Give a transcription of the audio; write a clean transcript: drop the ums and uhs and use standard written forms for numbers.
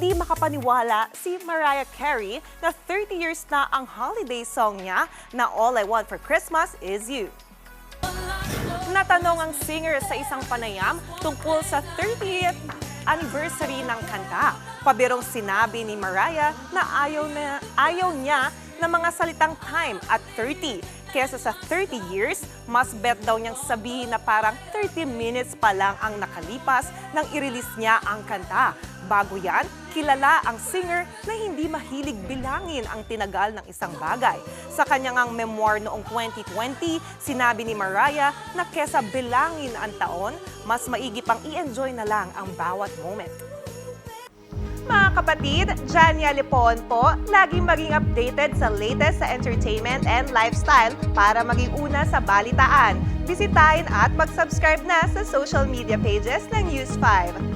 hindi makapaniwala si Mariah Carey na 30 years na ang holiday song niya na All I Want for Christmas Is You. Natanong ang singer sa isang panayam tungkol sa 30th anniversary ng kanta. Pabirong sinabi ni Mariah na ayaw niya ng mga salitang time at 30. Kesa sa 30 years, mas bet daw niyang sabihin na parang 30 minutes pa lang ang nakalipas nang i-release niya ang kanta. Bago yan, kilala ang singer na hindi mahilig bilangin ang tinagal ng isang bagay. Sa kanyang memoir noong 2020, sinabi ni Mariah na kesa bilangin ang taon, mas maigi pang i-enjoy na lang ang bawat moment. Mga kapatid, Jania Lipon po, laging maging updated sa latest sa entertainment and lifestyle para maging una sa balitaan. Bisitahin at mag-subscribe na sa social media pages ng News 5.